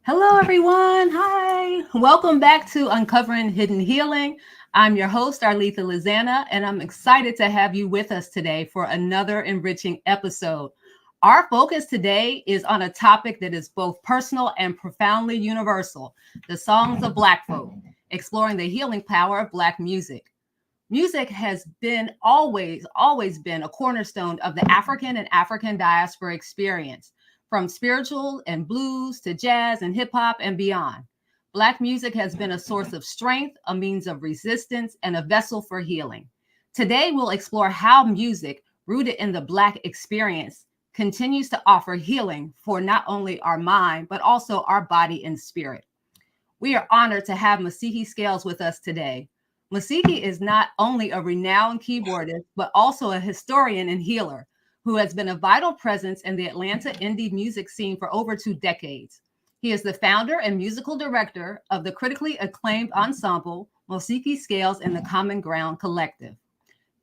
Hello, everyone. Hi. Welcome back to Uncovering Hidden Healing. I'm your host, Arletha Lizana, and I'm excited to have you with us today for another enriching episode. Our focus today is on a topic that is both personal and profoundly universal, the songs of Black folk, exploring the healing power of Black music. Music has been always been a cornerstone of the African and African diaspora experience, from spiritual and blues to jazz and hip hop and beyond. Black music has been a source of strength, a means of resistance, and a vessel for healing. Today, we'll explore how music, rooted in the Black experience, continues to offer healing for not only our mind, but also our body and spirit. We are honored to have Mausiki Scales with us today. Mausiki is not only a renowned keyboardist, but also a historian and healer who has been a vital presence in the Atlanta indie music scene for over 2 decades. He is the founder and musical director of the critically acclaimed ensemble Mausiki Scales and the Common Ground Collective.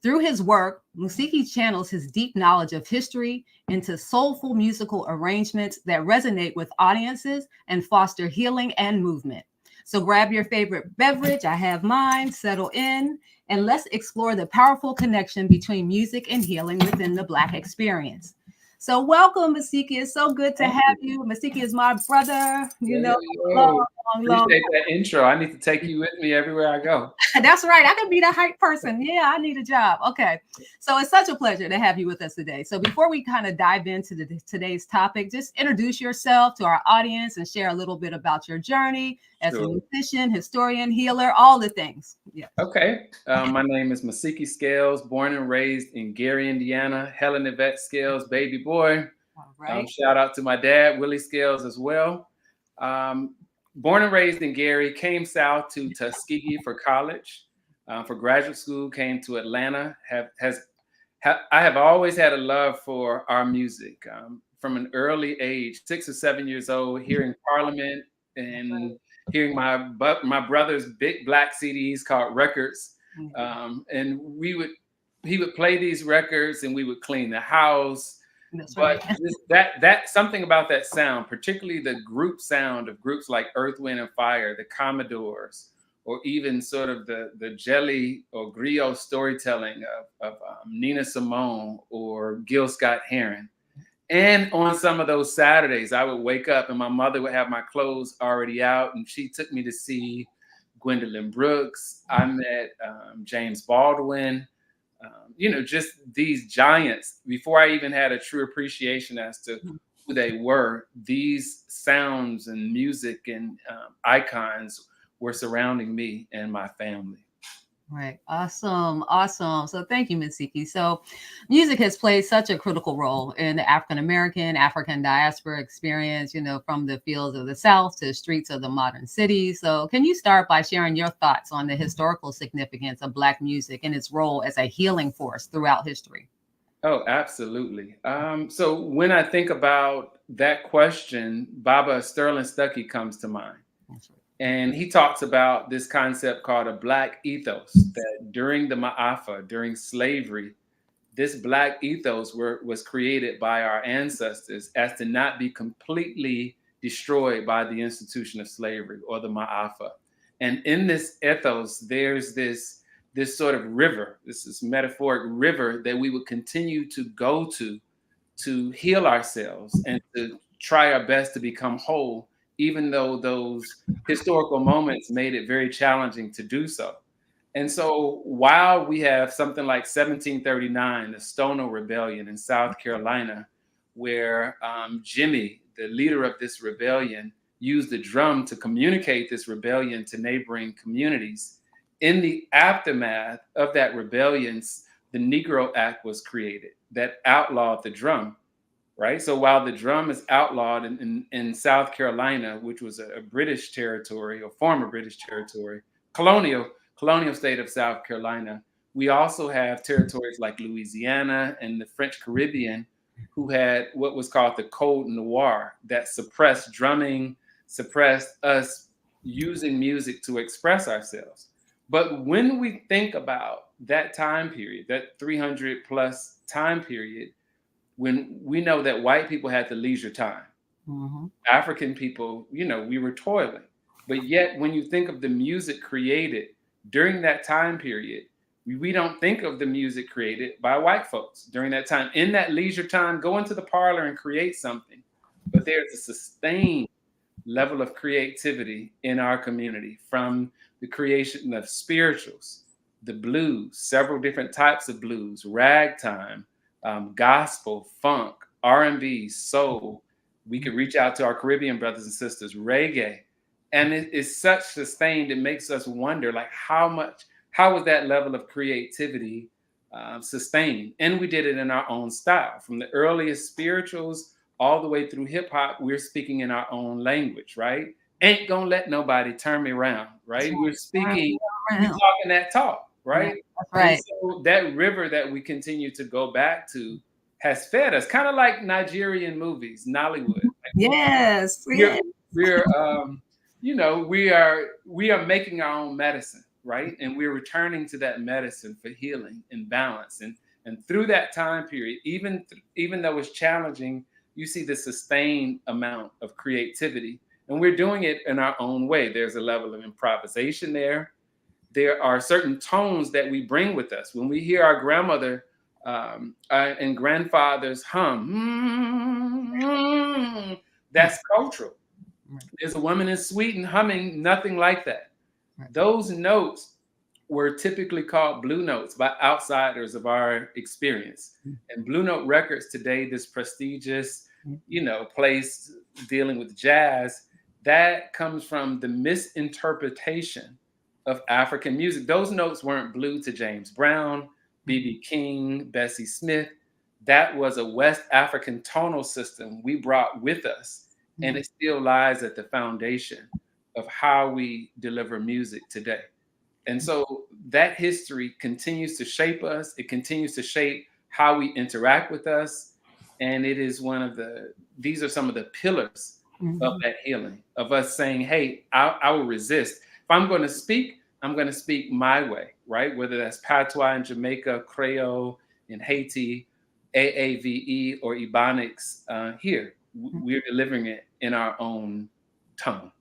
Through his work, Mausiki channels his deep knowledge of history into soulful musical arrangements that resonate with audiences and foster healing and movement. So grab your favorite beverage, I have mine, settle in, and let's explore the powerful connection between music and healing within the Black experience. So welcome, Mausiki. It's so good to Thank have you. you. Mausiki is my brother, Yo, long, yo. long. Appreciate that intro. I need to take you with me everywhere I go. That's right. I could be the hype person. Yeah, I need a job. Okay. So it's such a pleasure to have you with us today. So before we kind of dive into today's topic, just introduce yourself to our audience and share a little bit about your journey as a Sure. musician, historian, healer, all the things. Yeah. Okay. My name is Mausiki Scales, born and raised in Gary, Indiana. Helen Yvette Scales, baby boy. All right. Shout out to my dad, Willie Scales, as well. Um, Born and raised in Gary, came south to Tuskegee for college. For graduate school, came to Atlanta. I have always had a love for our music from an early age, 6 or 7 years old, hearing Parliament and hearing my brother's big black CDs called records, and he would play these records, and we would clean the house. That's But right. that something about that sound, particularly the group sound of groups like Earth, Wind, and Fire, the Commodores, or even sort of the jelly or griot storytelling of Nina Simone or Gil Scott Heron. And on some of those Saturdays, I would wake up and my mother would have my clothes already out, and she took me to see Gwendolyn Brooks. I met James Baldwin. Just these giants. Before I even had a true appreciation as to who they were, these sounds and music and icons were surrounding me and my family. Right. Awesome. Awesome. So thank you, Ms. Siki. So music has played such a critical role in the African American, African diaspora experience, from the fields of the South to the streets of the modern cities. So can you start by sharing your thoughts on the historical significance of Black music and its role as a healing force throughout history? Oh, absolutely. So when I think about that question, Baba Sterling Stuckey comes to mind. And he talks about this concept called a Black ethos, that during the Ma'afa, during slavery, this Black ethos was created by our ancestors as to not be completely destroyed by the institution of slavery or the Ma'afa. And in this ethos, there's this sort of river, this metaphoric river that we would continue to go to heal ourselves and to try our best to become whole, even though those historical moments made it very challenging to do so. And so while we have something like 1739, the Stono Rebellion in South Carolina, where Jimmy, the leader of this rebellion, used the drum to communicate this rebellion to neighboring communities, in the aftermath of that rebellion, the Negro Act was created that outlawed the drum. Right. So while the drum is outlawed in South Carolina, which was a British territory or former British territory, colonial state of South Carolina, we also have territories like Louisiana and the French Caribbean who had what was called the Code Noir that suppressed drumming, suppressed us using music to express ourselves. But when we think about that time period, that 300 plus time period, when we know that white people had the leisure time, African people, we were toiling. But yet, when you think of the music created during that time period, we don't think of the music created by white folks during that time. In that leisure time, go into the parlor and create something. But there's a sustained level of creativity in our community, from the creation of spirituals, the blues, several different types of blues, ragtime, gospel, funk, R&B, soul. We could reach out to our Caribbean brothers and sisters, reggae. And it is such sustained, it makes us wonder, like, how was that level of creativity sustained? And we did it in our own style, from the earliest spirituals all the way through hip hop. We're speaking in our own language, right? Ain't gonna let nobody turn me around, right? We're speaking, we're talking that talk, right? That's right. And so that river that we continue to go back to has fed us, kind of like Nigerian movies, Nollywood. Like, Yes. we're we are making our own medicine, right? And we're returning to that medicine for healing and balance. And through that time period, even though it's challenging, you see the sustained amount of creativity. And we're doing it in our own way. There's a level of improvisation there. There are certain tones that we bring with us. When we hear our grandmother and grandfathers hum, that's cultural. There's a woman in Sweden humming nothing like that. Those notes were typically called blue notes by outsiders of our experience. And Blue Note Records today, this prestigious, place dealing with jazz, that comes from the misinterpretation of African music. Those notes weren't blue to James Brown, B.B. King, Bessie Smith. That was a West African tonal system we brought with us. And it still lies at the foundation of how we deliver music today. And so that history continues to shape us. It continues to shape how we interact with us. And it is these are some of the pillars of that healing, of us saying, hey, I will resist. If I'm going to speak my way, right? Whether that's patois in Jamaica, Creole in Haiti, AAVE or Ebonics here. We're delivering it in our own tongue.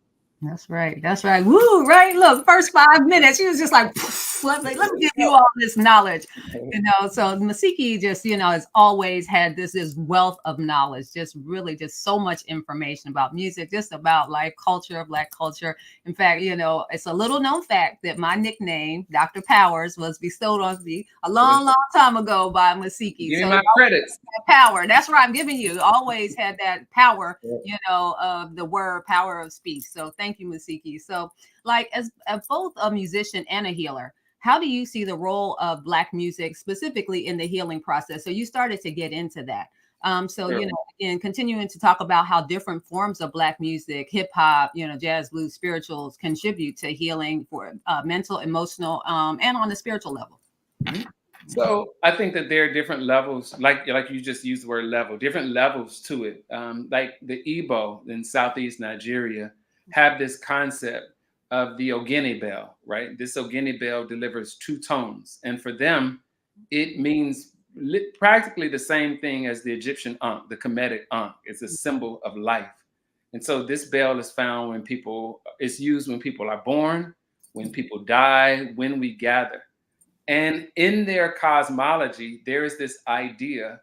That's right. That's right. Woo, right. Look, first 5 minutes, she was just like, let me give you all this knowledge. So Mausiki just, has always had this wealth of knowledge, just really just so much information about music, just about life, culture, Black culture. In fact, it's a little known fact that my nickname, Dr. Powers, was bestowed on me a long, long time ago by Mausiki. Give me my credits. Power. That's right. I'm giving you. Always had that power, of the word, power of speech. So thank you, Mausiki. So, like, as both a musician and a healer, how do you see the role of Black music specifically in the healing process? So you started to get into that. Again, continuing to talk about how different forms of Black music, hip hop, jazz, blues, spirituals contribute to healing for mental, emotional, and on the spiritual level. So I think that there are different levels, like you just used the word level, different levels to it. Like the Igbo in Southeast Nigeria have this concept of the ogene bell, right? This ogene bell delivers 2 tones. And for them, it means practically the same thing as the Egyptian ankh, the Kemetic ankh. It's a symbol of life. And so this bell is found it's used when people are born, when people die, when we gather. And in their cosmology, there is this idea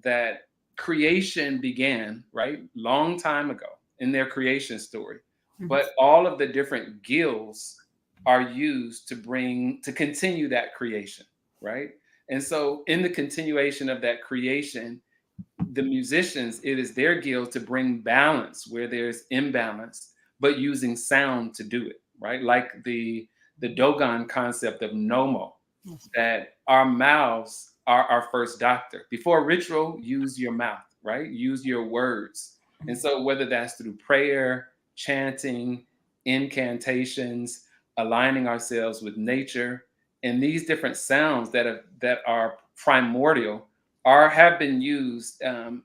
that creation began, right, long time ago in their creation story. But all of the different gills are used to continue that creation, right? And so in the continuation of that creation, the musicians, it is their gill to bring balance where there's imbalance, but using sound to do it, right? Like the Dogon concept of nomo, that our mouths are our first doctor. Before ritual, use your mouth, right? Use your words. And so whether that's through prayer, chanting, incantations, aligning ourselves with nature, and these different sounds that are primordial have been used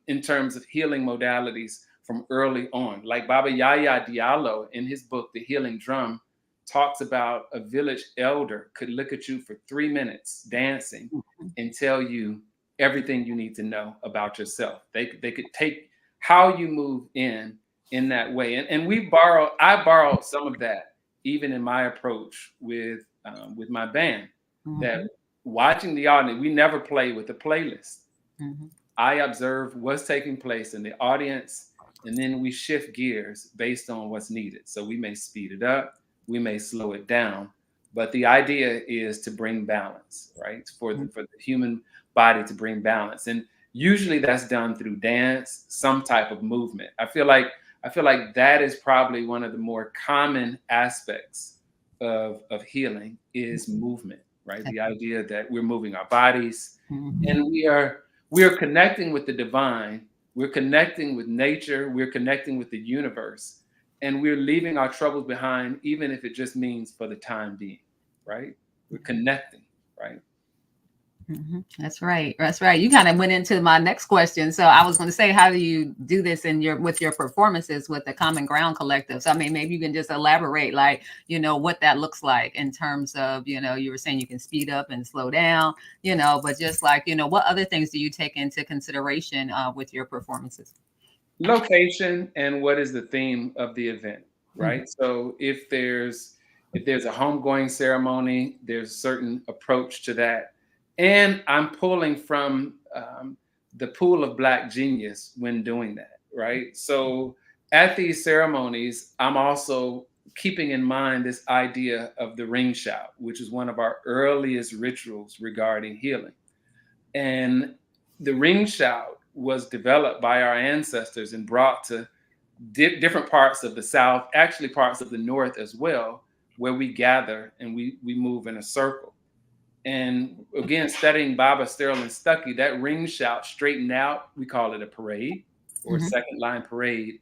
in terms of healing modalities from early on. Like Baba Yaya Diallo in his book, The Healing Drum, talks about a village elder could look at you for 3 minutes dancing and tell you everything you need to know about yourself. They could take how you move in in that way. And I borrowed some of that even in my approach with my band. That watching the audience, we never play with a playlist. I observe what's taking place in the audience, and then we shift gears based on what's needed. So we may speed it up, we may slow it down, but the idea is to bring balance, right? For the human body to bring balance, and usually that's done through dance, some type of movement. I feel like that is probably one of the more common aspects of healing is movement, right? The idea that we're moving our bodies, and we are connecting with the divine, we're connecting with nature, we're connecting with the universe, and we're leaving our troubles behind, even if it just means for the time being, right? We're connecting, right? That's right. That's right. You kind of went into my next question. So I was going to say, how do you do this with your performances with the Common Ground Collective? So I mean, maybe you can just elaborate, like, what that looks like in terms of, you were saying you can speed up and slow down, but just like, what other things do you take into consideration with your performances? Location and what is the theme of the event, right? So if there's a homegoing ceremony, there's a certain approach to that. And I'm pulling from the pool of Black genius when doing that, right? So at these ceremonies, I'm also keeping in mind this idea of the ring shout, which is one of our earliest rituals regarding healing. And the ring shout was developed by our ancestors and brought to different parts of the South, actually parts of the North as well, where we gather and we move in a circle. And again, studying Baba Sterling Stuckey, that ring shout straightened out, we call it a parade or a second line parade.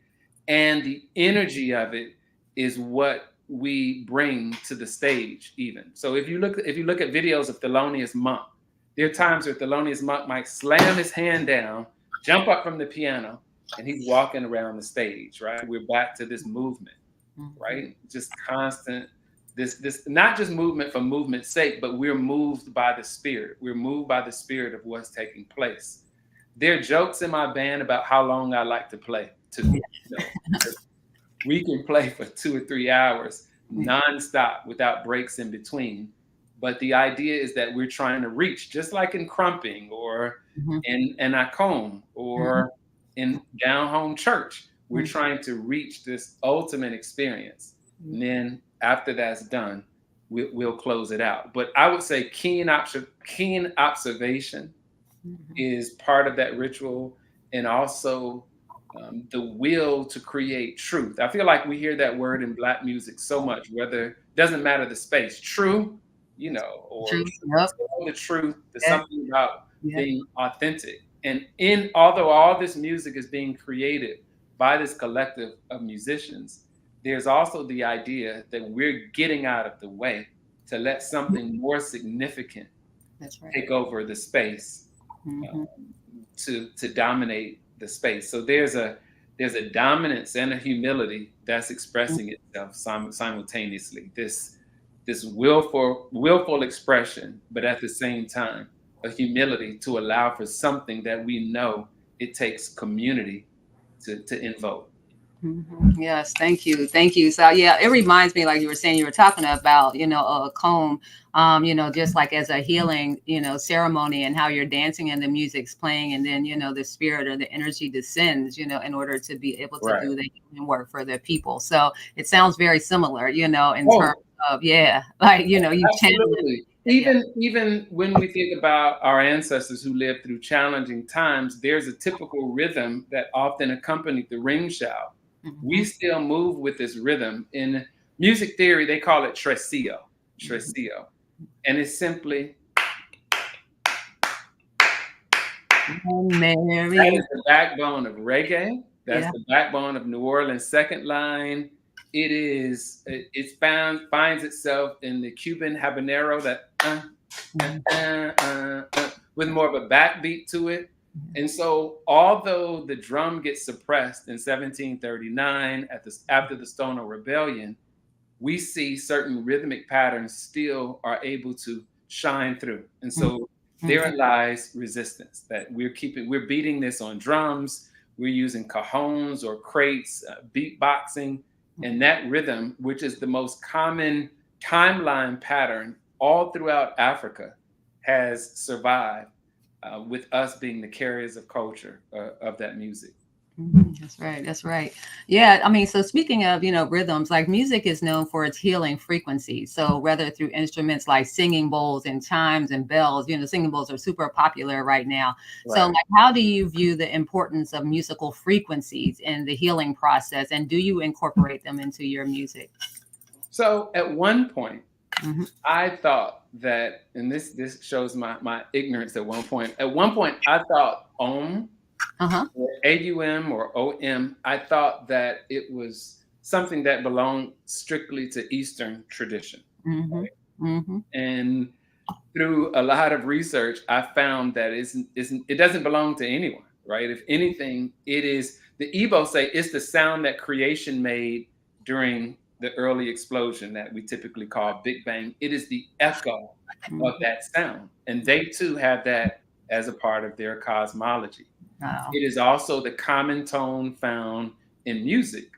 And the energy of it is what we bring to the stage even. So if you look at videos of Thelonious Monk, there are times where Thelonious Monk might slam his hand down, jump up from the piano, and he's walking around the stage, right? We're back to this movement, right? Just constant, this not just movement for movement's sake, but we're moved by the spirit. We're moved by the spirit of what's taking place. There are jokes in my band about how long I like to play too. We can play for 2 or 3 hours nonstop without breaks in between. But the idea is that we're trying to reach, just like in crumping or in Akon or in down home church, we're trying to reach this ultimate experience. And then after that's done, we'll close it out. But I would say keen observation is part of that ritual, and also the will to create truth. I feel like we hear that word in Black music so much, whether doesn't matter the space, true, or the truth. There's something about being authentic. And although all this music is being created by this collective of musicians, there's also the idea that we're getting out of the way to let something more significant take over the space, to dominate the space. So there's a dominance and a humility that's expressing itself simultaneously. This willful expression, but at the same time, a humility to allow for something that we know it takes community to invoke. Yes, thank you. So yeah, it reminds me, like you were saying, you were talking about, a comb, just like as a healing, ceremony, and how you're dancing and the music's playing, and then, the spirit or the energy descends, in order to be able to do the healing work for the people. So it sounds very similar, in terms of, like, you channel it. Even when we think about our ancestors who lived through challenging times, there's a typical rhythm that often accompanied the ring shout. We still move with this rhythm. In music theory, they call it tresillo, and it's simply that is the backbone of reggae. That's the backbone of New Orleans second line. It finds itself in the Cuban habanero, that with more of a backbeat to it. And so, although the drum gets suppressed in 1739 after the Stono Rebellion, we see certain rhythmic patterns still are able to shine through. And so, therein lies resistance, that we're beating this on drums, we're using cajones or crates, beatboxing, and that rhythm, which is the most common timeline pattern all throughout Africa, has survived with us being the carriers of culture of that music. That's right. That's right. Yeah. I mean, so speaking of, rhythms, like music is known for its healing frequency. So whether through instruments like singing bowls and chimes and bells, singing bowls are super popular right now. So Right. like, how do you view the importance of musical frequencies in the healing process? And do you incorporate them into your music? So at one point, Hmm. I thought that, and this shows my ignorance at one point. At one point, I thought Uh-huh. or AUM or OM, I thought that it was something that belonged strictly to Eastern tradition. Hmm. Hmm. And through a lot of research, I found that it doesn't belong to anyone, right? If anything, it is the Igbo say it's the sound that creation made during the early explosion that we typically call Big Bang. It is the echo of Hmm. that sound. And they too have that as a part of their cosmology. Wow. It is also the common tone found in music.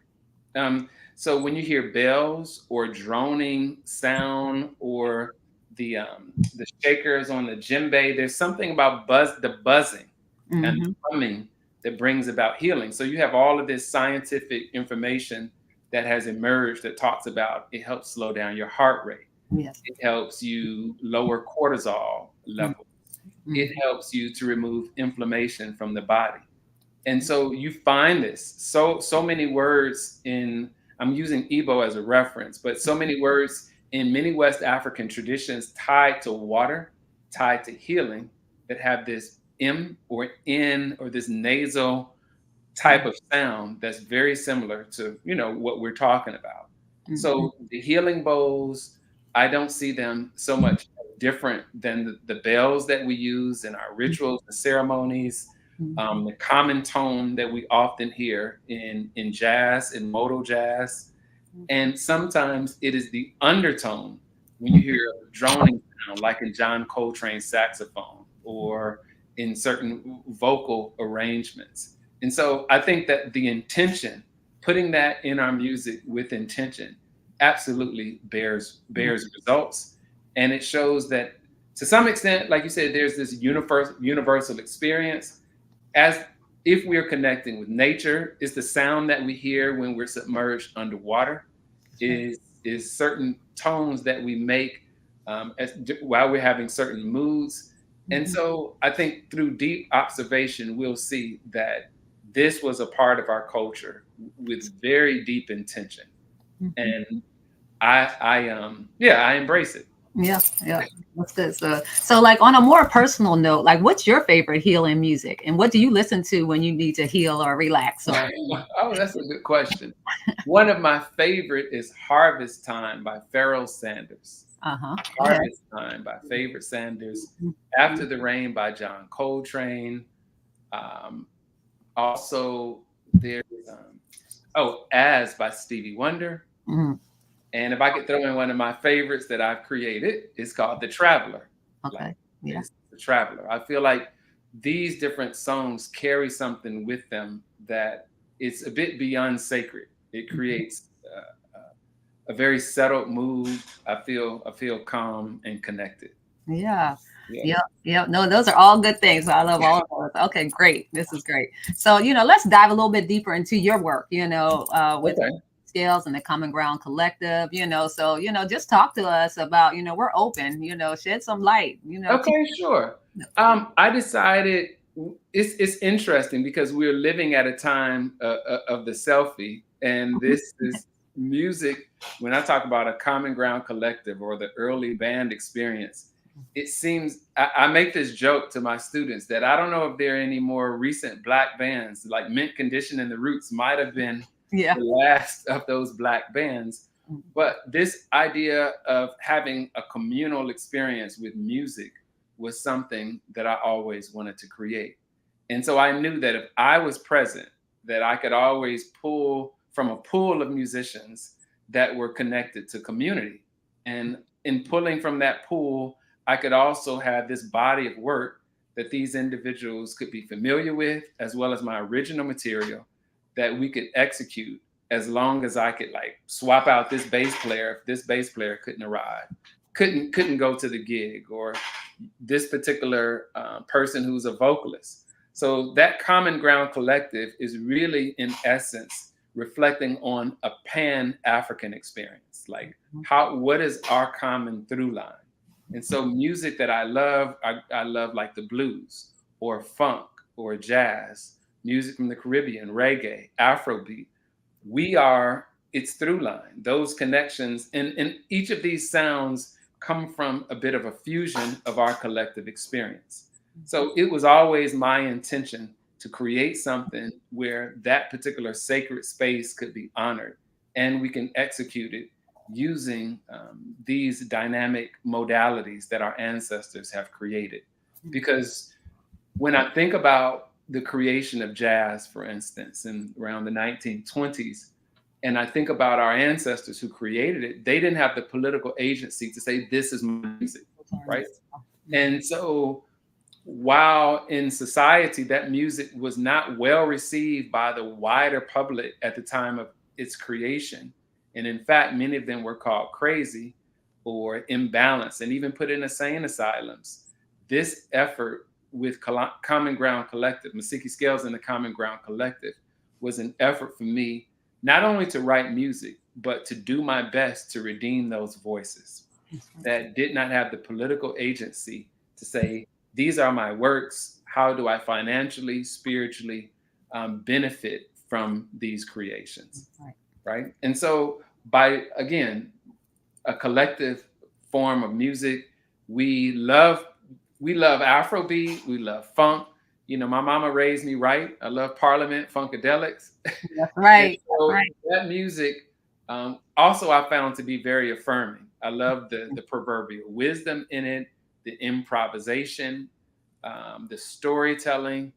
Um, so when you hear bells or droning sound or the shakers on the djembe, there's something about the buzzing and the Hmm. humming that brings about healing. So you have all of this scientific information that has emerged that talks about it helps slow down your heart rate. Yes. It helps you lower cortisol levels. It Hmm. helps you to remove inflammation from the body. And so you find this so many words in, I'm using Igbo as a reference, but so many words in many West African traditions tied to water, tied to healing, that have this M or N or this nasal type of sound that's very similar to what we're talking about. Hmm. So the healing bowls, I don't see them so much different than the bells that we use in our rituals and ceremonies. Hmm. The common tone that we often hear in jazz, in modal jazz, and sometimes it is the undertone when you hear a droning sound, like in John Coltrane's saxophone or in certain vocal arrangements. And so I think that the intention, putting that in our music with intention, absolutely bears results. And it shows that to some extent, like you said, there's this universal experience as if we are connecting with nature. Is the sound that we hear when we're submerged underwater, is certain tones that we make while we're having certain moods. And Hmm. so I think through deep observation, we'll see that this was a part of our culture with very deep intention. Hmm. And I embrace it. Yeah, yeah, that's good. So like on a more personal note, like what's your favorite healing music, and what do you listen to when you need to heal or relax? Or Oh, that's a good question. One of my favorite is Harvest Time by Pharoah Sanders. uh-huh, go ahead. Harvest Time by Favorite Sanders. After the Rain by John Coltrane. Um, Also, there's As by Stevie Wonder. Mhm. And if I could throw in one of my favorites that I've created, it's called The Traveler. Like Okay, yeah. it's The Traveler. I feel like these different songs carry something with them that it's a bit beyond sacred. It creates a very settled mood. I feel calm and connected. Yeah. Yeah. Yep. Yep. No, those are all good things. I love all of those. Okay, great. This is great. So, let's dive a little bit deeper into your work, with Okay. Scales and the Common Ground Collective, So, just talk to us about, we're open, shed some light, Okay, sure. I decided it's interesting because we're living at a time of the selfie, and this is music. When I talk about a common ground collective or the early band experience, it seems I make this joke to my students that I don't know if there are any more recent Black bands, like Mint Condition and the Roots might have been Yeah. the last of those Black bands. But this idea of having a communal experience with music was something that I always wanted to create. And so I knew that if I was present, that I could always pull from a pool of musicians that were connected to community. And in pulling from that pool, I could also have this body of work that these individuals could be familiar with, as well as my original material, that we could execute, as long as I could like swap out this bass player if this bass player couldn't arrive, couldn't go to the gig, or this particular person who's a vocalist. So that Common Ground Collective is really, in essence, reflecting on a pan-African experience. Like, what is our common through line? And so music that I love like the blues or funk or jazz, music from the Caribbean, reggae, Afrobeat. We are its through line, those connections. And each of these sounds come from a bit of a fusion of our collective experience. So it was always my intention to create something where that particular sacred space could be honored, and we can execute it using these dynamic modalities that our ancestors have created. Because when I think about the creation of jazz, for instance, in around the 1920s, and I think about our ancestors who created it, they didn't have the political agency to say, this is my music, right? And so while in society that music was not well received by the wider public at the time of its creation, and in fact, many of them were called crazy or imbalanced and even put in insane asylums, this effort with Common Ground Collective, Mausiki Scales and the Common Ground Collective, was an effort for me not only to write music, but to do my best to redeem those voices that did not have the political agency to say, these are my works. How do I financially, spiritually benefit from these creations? Right. And so by, again, a collective form of music, we love Afrobeat, we love funk. You know, my mama raised me right. I love Parliament, Funkadelics. That's right. So that music also I found to be very affirming. I love the proverbial wisdom in it, the improvisation, the storytelling.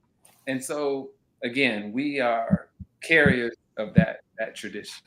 And so again, we are carriers of that tradition.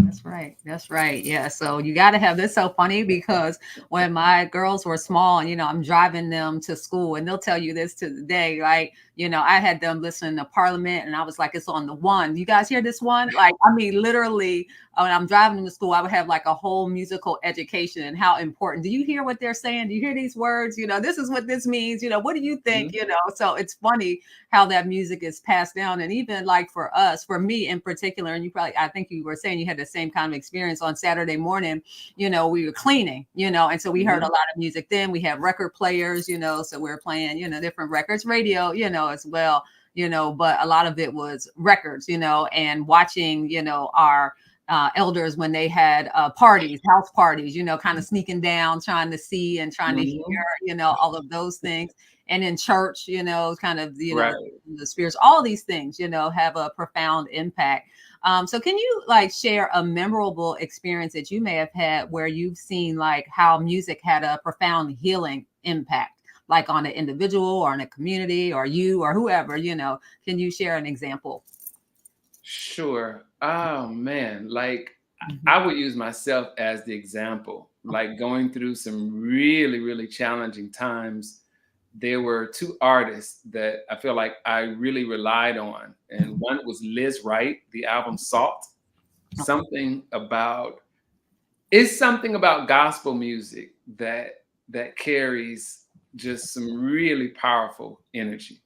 That's right. That's right. Yeah. So you got to have this. So funny because when my girls were small, and I'm driving them to school, and they'll tell you this to the day. Like, I had them listening to Parliament, and I was like, it's on the one. You guys hear this one? Like, I mean, literally, when I'm driving them to school, I would have like a whole musical education and how important. Do you hear what they're saying? Do you hear these words? This is what this means. What do you think? So it's funny how that music is passed down. And even like for us, for me in particular, and I think you were saying you had the same kind of experience on Saturday morning, we were cleaning, and so we heard a lot of music then. We have record players, so we're playing, different records, radio, as well, but a lot of it was records, and watching, our elders when they had parties, house parties, kind of sneaking down, trying to see and trying to hear, all of those things. And in church, kind of, the spirits, all these things, have a profound impact. So can you like share a memorable experience that you may have had where you've seen like how music had a profound healing impact, like on an individual or in a community or you or whoever, can you share an example? Sure. Oh man, like I would use myself as the example, like going through some really, really challenging times. There were two artists that I feel like I really relied on. And one was Liz Wright, the album Salt. Something about gospel music that carries just some really powerful energy.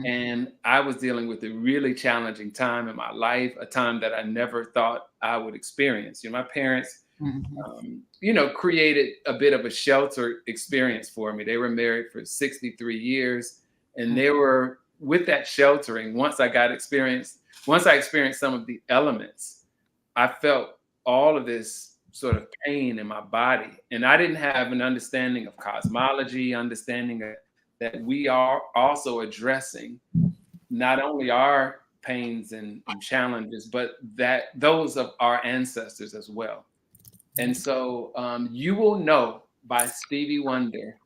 And I was dealing with a really challenging time in my life, a time that I never thought I would experience. My parents, created a bit of a shelter experience for me. They were married for 63 years, and they were with that sheltering. Once I experienced some of the elements, I felt all of this sort of pain in my body. And I didn't have an understanding of cosmology, understanding that we are also addressing not only our pains and challenges, but that those of our ancestors as well. And so You Will Know by Stevie Wonder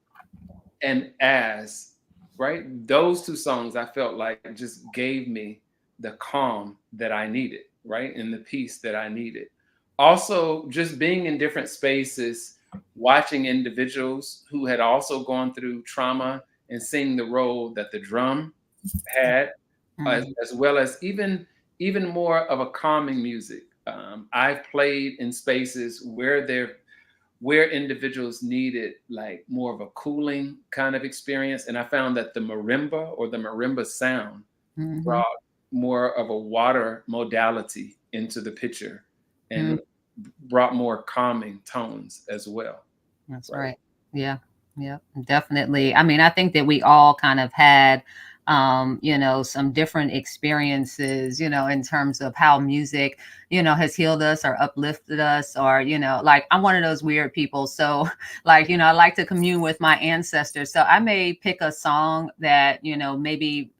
and As, right? Those two songs I felt like just gave me the calm that I needed, right? And the peace that I needed. Also, just being in different spaces, watching individuals who had also gone through trauma and seeing the role that the drum had, as well as even more of a calming music. I've played in spaces where individuals needed like more of a cooling kind of experience, and I found that the marimba sound brought more of a water modality into the picture and brought more calming tones as well. That's right. Yeah. Yeah, definitely. I mean, I think that we all kind of had, some different experiences, in terms of how music, has healed us or uplifted us, or, like I'm one of those weird people. So, like, I like to commune with my ancestors. So I may pick a song that, maybe,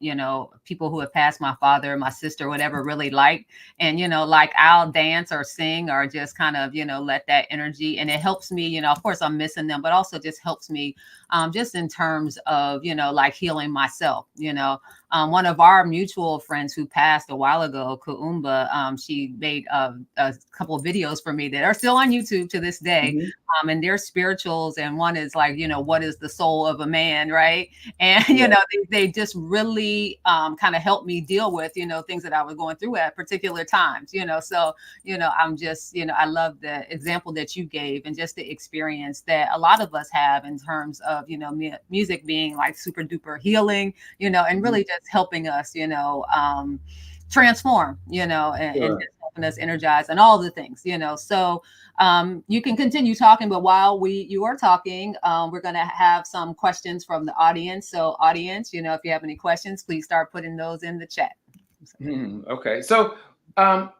people who have passed, my father, my sister, whatever, really like. And, like I'll dance or sing or just kind of, let that energy, and it helps me, of course I'm missing them, but also just helps me just in terms of, like healing myself. One of our mutual friends who passed a while ago, Kuumba, she made a couple of videos for me that are still on YouTube to this day. Mhm. And they're spirituals, and one is like, what is the soul of a man, right? And Yeah. they just really kind of helped me deal with, things that I was going through at particular times. So I'm just, I love the example that you gave, and just the experience that a lot of us have in terms of, music being like super duper healing, and Mhm. really just helping us, transform, and Sure. just helping us energize and all the things. So you can continue talking, but while you are talking, we're going to have some questions from the audience. So audience, if you have any questions, please start putting those in the chat. Okay. So, um,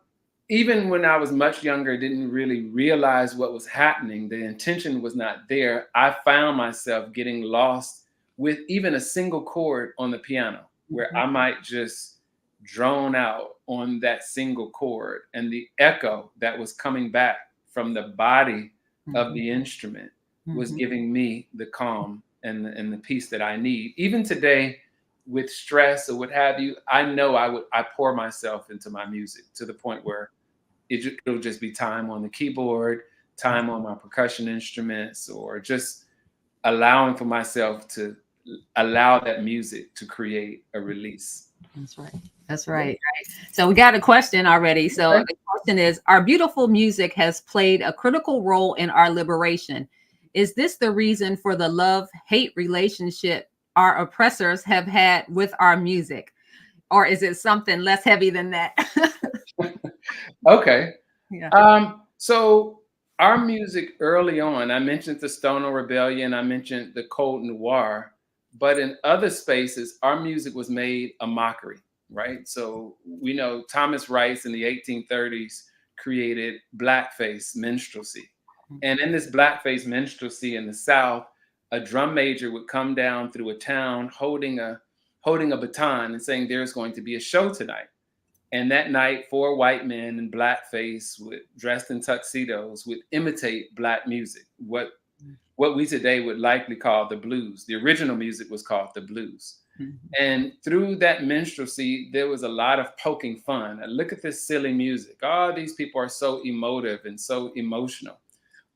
even when I was much younger, didn't really realize what was happening. The intention was not there. I found myself getting lost with even a single chord on the piano, where Mhm, I might just drone out on that single chord, and the echo that was coming back from the body of mhm, the instrument was mhm. giving me the calm and the peace that I need. Even today, with stress or what have you, I know I pour myself into my music to the point where it'll just be time on the keyboard, time on my percussion instruments, or just allowing for myself to allow that music to create a release. That's right. That's right. So we got a question already. So Okay. the question is, our beautiful music has played a critical role in our liberation. Is this the reason for the love-hate relationship our oppressors have had with our music? Or is it something less heavy than that? Okay. Yeah. So our music early on, I mentioned the Stoner Rebellion, I mentioned the Cold Noir, but in other spaces, our music was made a mockery, right? So we know Thomas Rice in the 1830s created blackface minstrelsy. And in this blackface minstrelsy in the South, a drum major would come down through a town holding a baton and saying, "There's going to be a show tonight." And that night, four white men in blackface, dressed in tuxedos, would imitate black music, what we today would likely call the blues. The original music was called the blues. Mhm. And through that minstrelsy, there was a lot of poking fun. And look at this silly music. Oh, these people are so emotive and so emotional.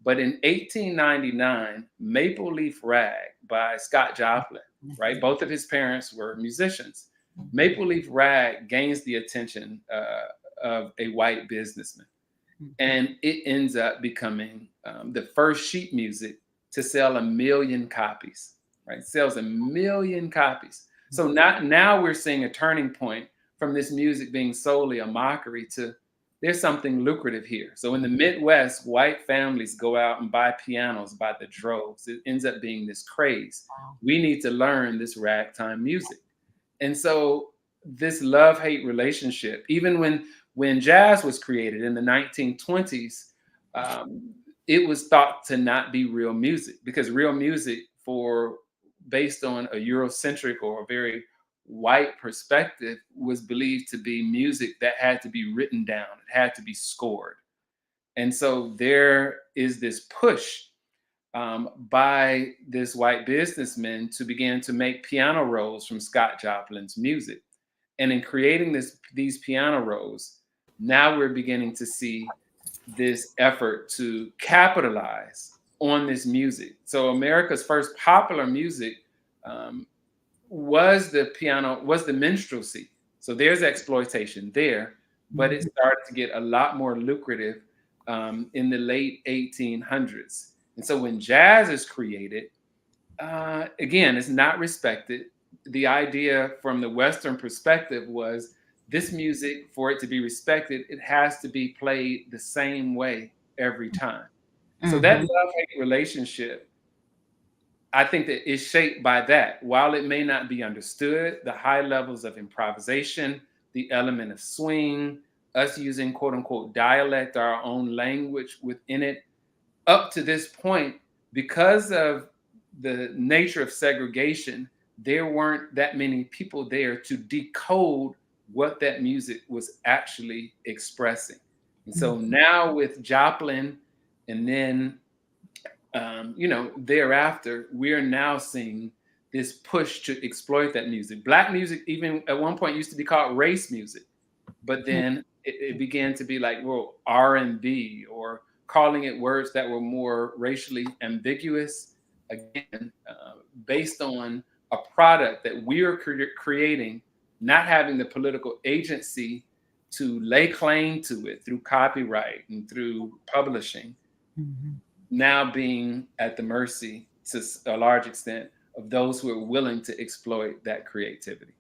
But in 1899, Maple Leaf Rag by Scott Joplin, right? Both of his parents were musicians. Maple Leaf Rag gains the attention of a white businessman, and it ends up becoming the first sheet music to sell 1 million copies, right? Sells 1 million copies. So now we're seeing a turning point from this music being solely a mockery to there's something lucrative here. So in the Midwest, white families go out and buy pianos by the droves. It ends up being this craze. Wow. We need to learn this ragtime music. And so this love-hate relationship, even when jazz was created in the 1920s, um, it was thought to not be real music because real music for based on a Eurocentric or a very white perspective was believed to be music that had to be written down, it had to be scored. And so there is this push by this white businessman to begin to make piano rolls from Scott Joplin's music. And in creating these piano rolls, now we're beginning to see this effort to capitalize on this music. So America's first popular music um, was the piano, was the minstrelsy. So there's exploitation there, but it started to get a lot more lucrative in the late 1800s. And so when jazz is created, again, it's not respected. The idea from the Western perspective was this music, for it to be respected, it has to be played the same way every time. So that Mm-hmm. love-hate relationship, I think that is shaped by that. While it may not be understood, the high levels of improvisation, the element of swing, us using quote unquote dialect, our own language within it, up to this point, because of the nature of segregation, there weren't that many people there to decode what that music was actually expressing. And so now with Joplin, and then thereafter, we are now seeing this push to exploit that music. Black music, even at one point, used to be called race music, but then it began to be like, well, R&B, or calling it words that were more racially ambiguous. Again, based on a product that we are creating, not having the political agency to lay claim to it through copyright and through publishing, now being at the mercy to a large extent of those who are willing to exploit that creativity.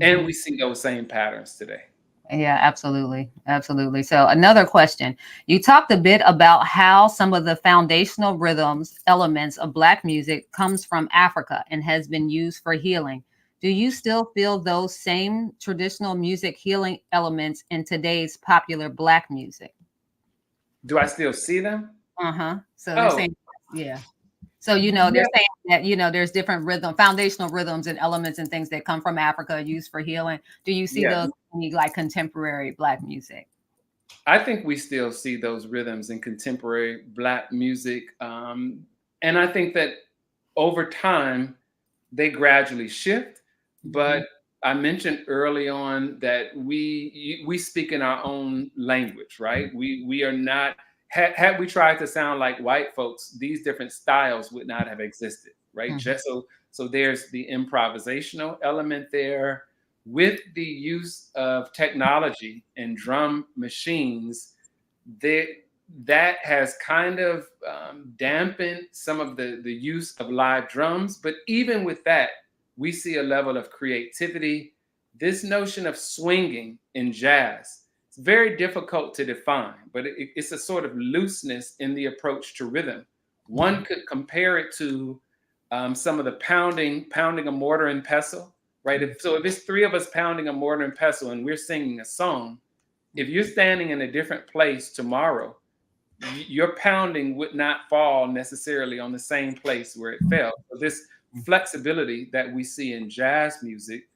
And we see those same patterns today. Yeah, absolutely. Absolutely. So, another question. You talked a bit about how some of the foundational rhythms, elements of Black music comes from Africa and has been used for healing. Do you still feel those same traditional music healing elements in today's popular Black music? Do I still see them? Uh-huh. So they're Oh, saying, yeah. So, they're yeah, saying that, there's different foundational rhythms and elements and things that come from Africa used for healing. Do you see yeah. those in any, like, contemporary Black music? I think we still see those rhythms in contemporary Black music. And I think that over time, they gradually shift. Mhm, But I mentioned early on that we speak in our own language, right? We are not, had we tried to sound like white folks, these different styles would not have existed, right? mhm, So there's the improvisational element there. With the use of technology and drum machines, there, that has kind of dampened some of the use of live drums. But even with that, we see a level of creativity. This notion of swinging in jazz, it's very difficult to define, but it's a sort of looseness in the approach to rhythm. One mhm, could compare it to some of the pounding a mortar and pestle, right? If it's three of us pounding a mortar and pestle and we're singing a song, if you're standing in a different place tomorrow, your pounding would not fall necessarily on the same place where it fell. So this flexibility that we see in jazz music,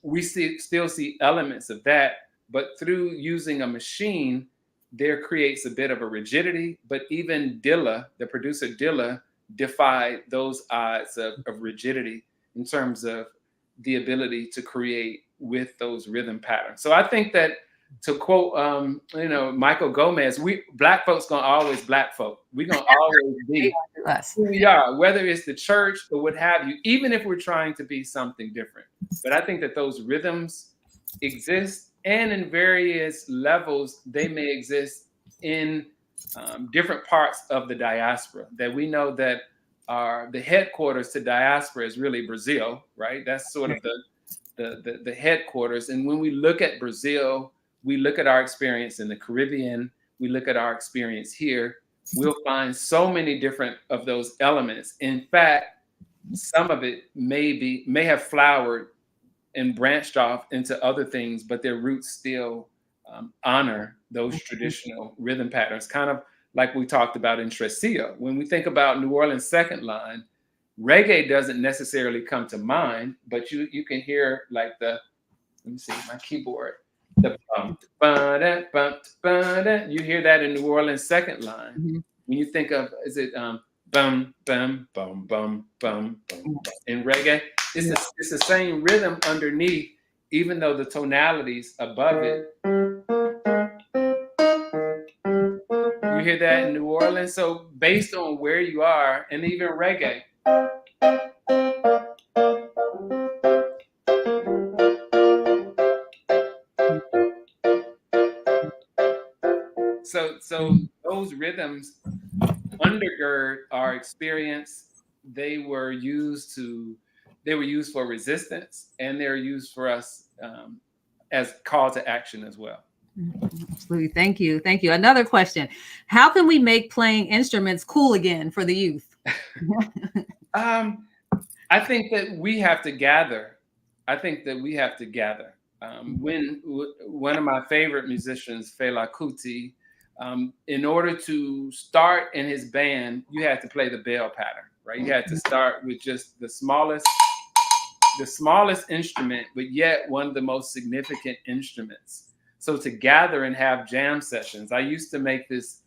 we still see elements of that, but through using a machine, there creates a bit of a rigidity. But even Dilla, the producer Dilla, defied those odds of rigidity in terms of the ability to create with those rhythm patterns. So I think that, to quote Michael Gomez, we Black folks gonna always Black folk. We're gonna always be us. who we are, whether it's the church or what have you, even if we're trying to be something different. But I think that those rhythms exist, and in various levels, they may exist in different parts of the diaspora. That we know that the headquarters to diaspora is really Brazil, right? That's sort of the headquarters. And when we look at Brazil, we look at our experience in the Caribbean, we look at our experience here, we'll find so many different of those elements. In fact, some of it may have flowered and branched off into other things, but their roots still honor those traditional rhythm patterns, kind of like we talked about in Tresillo. When we think about New Orleans second line, reggae doesn't necessarily come to mind, but you can hear like let me see my keyboard, the bump, ba-da, bump, ba-da. You hear that in New Orleans second line. Mhm. When you think of, is it bum bum bum bum bum bum in reggae? It's the same rhythm underneath, even though the tonalities above it. You hear that in New Orleans. So based on where you are, and even reggae, So those rhythms undergird our experience. They were used for resistance, and they're used for us as call to action as well. Absolutely. Thank you. Thank you. Another question. How can we make playing instruments cool again for the youth? I think that we have to gather. When one of my favorite musicians, Fela Kuti, in order to start in his band, you had to play the bell pattern, right? You had to start with just the smallest instrument, but yet one of the most significant instruments. So to gather and have jam sessions, I used to make this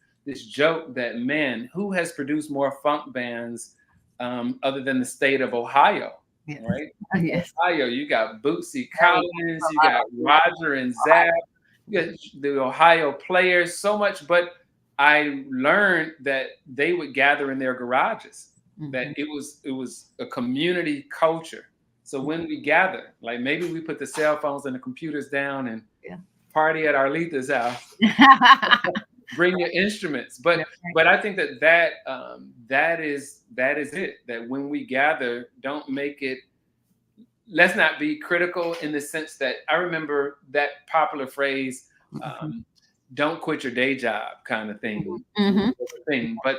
joke that, man, who has produced more funk bands other than the state of Ohio, Yes. right? Yes. Ohio, you got Bootsy Collins, you got Roger and Zab, you got the Ohio Players, so much. But I learned that they would gather in their garages, that it was a community culture. So when we gather, like maybe we put the cell phones and the computers down and party at Arletha's house. Bring your instruments, but I think that is it. That when we gather, don't make it. Let's not be critical in the sense that I remember that popular phrase, "Don't quit your day job," kind of thing. But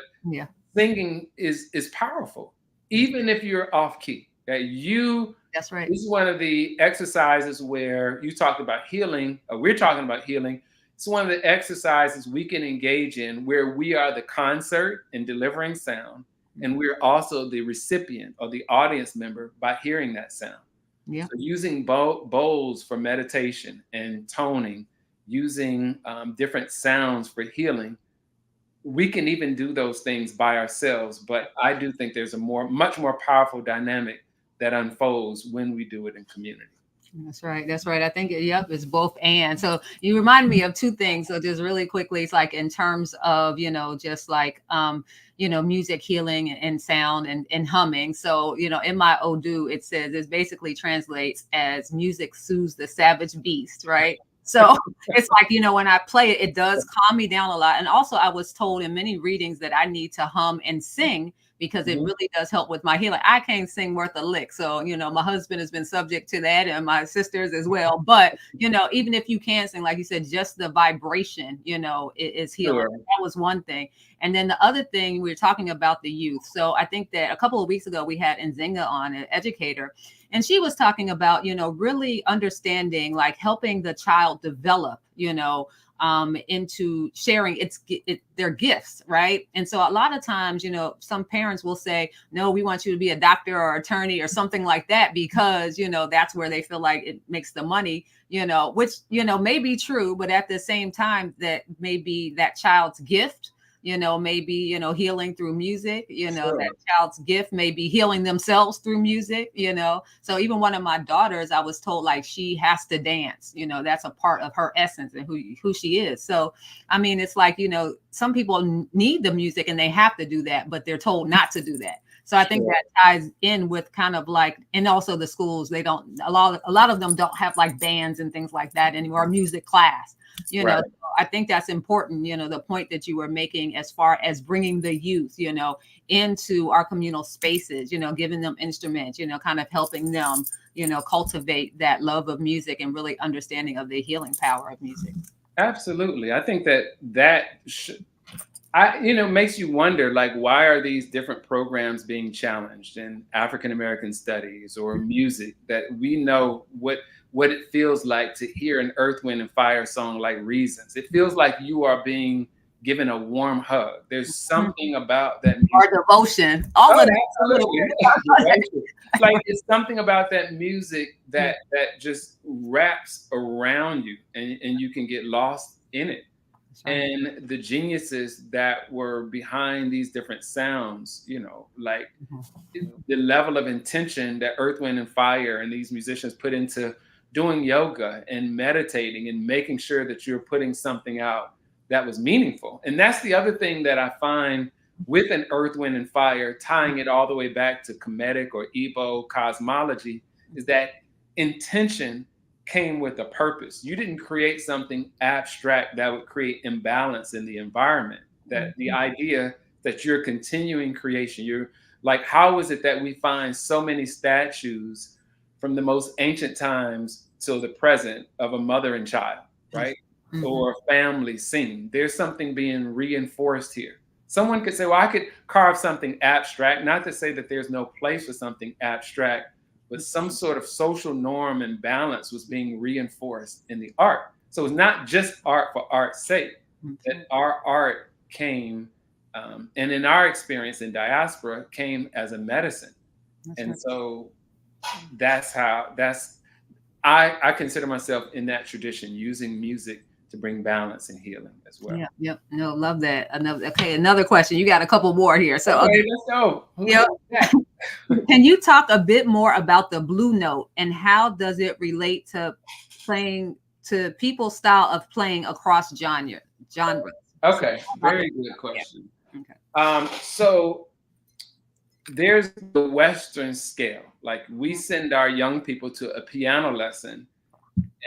singing is powerful, even if you're off key. That's right. This is one of the exercises where you talked about healing, or we're talking about healing. It's one of the exercises we can engage in where we are the concert in delivering sound, and we're also the recipient or the audience member by hearing that sound. Yeah. So using bowls for meditation and toning, using different sounds for healing, we can even do those things by ourselves. But I do think there's a much more powerful dynamic that unfolds when we do it in community. That's right. That's right. I think, it's both and. So you remind me of two things. So just really quickly, it's like in terms of, just like, music healing and sound and humming. So, in my Odu, it says, it basically translates as music soothes the savage beast, right? So it's like, when I play it, it does calm me down a lot. And also I was told in many readings that I need to hum and sing because it really does help with my healing. I can't sing worth a lick. So, my husband has been subject to that and my sisters as well. But, even if you can sing, like you said, just the vibration, is healing. Sure. That was one thing. And then the other thing, we were talking about the youth. So I think that a couple of weeks ago, we had Nzinga on, an educator, and she was talking about, really understanding, like helping the child develop, into sharing their gifts, right? And so a lot of times, some parents will say, no, we want you to be a doctor or attorney or something like that because, that's where they feel like it makes the money, which, may be true, but at the same time, that may be that child's gift. Maybe, healing through music, sure. That child's gift may be healing themselves through music, So even one of my daughters, I was told like she has to dance, that's a part of her essence and who she is. So, I mean, it's like, some people need the music and they have to do that, but they're told not to do that. So I think that ties in with kind of like, and also the schools, they don't, a lot of them don't have like bands and things like that anymore, music class. Right. So I think that's important, the point that you were making as far as bringing the youth, into our communal spaces, giving them instruments, kind of helping them, cultivate that love of music and really understanding of the healing power of music. Absolutely. I think makes you wonder, like, why are these different programs being challenged in African American studies or music that we know what it feels like to hear an Earth, Wind, and Fire song like Reasons. It feels like you are being given a warm hug. There's something about that music. Our devotion. All of that. Absolutely. Like it's something about that music that just wraps around you and you can get lost in it. And the geniuses that were behind these different sounds, like the level of intention that Earth, Wind, and Fire and these musicians put into doing yoga and meditating and making sure that you're putting something out that was meaningful. And that's the other thing that I find with an Earth, Wind, and Fire, tying it all the way back to Kemetic or Igbo cosmology, is that intention came with a purpose. You didn't create something abstract that would create imbalance in the environment. That the idea that you're continuing creation, you're like, how is it that we find so many statues from the most ancient times till the present of a mother and child, right? Or family singing? There's something being reinforced here. Someone could say, well, I could carve something abstract, not to say that there's no place for something abstract, but some sort of social norm and balance was being reinforced in the art. So it's not just art for art's sake, that our art came, and in our experience in diaspora, came as a medicine. And so I consider myself in that tradition, using music to bring balance and healing as well. Yeah, yep. No, love that. Another question. You got a couple more here. So okay, let's go. Yep. Can you talk a bit more about the blue note and how does it relate to playing, to people's style of playing across genres? Okay, very good question. Okay. So there's the Western scale. Like, we send our young people to a piano lesson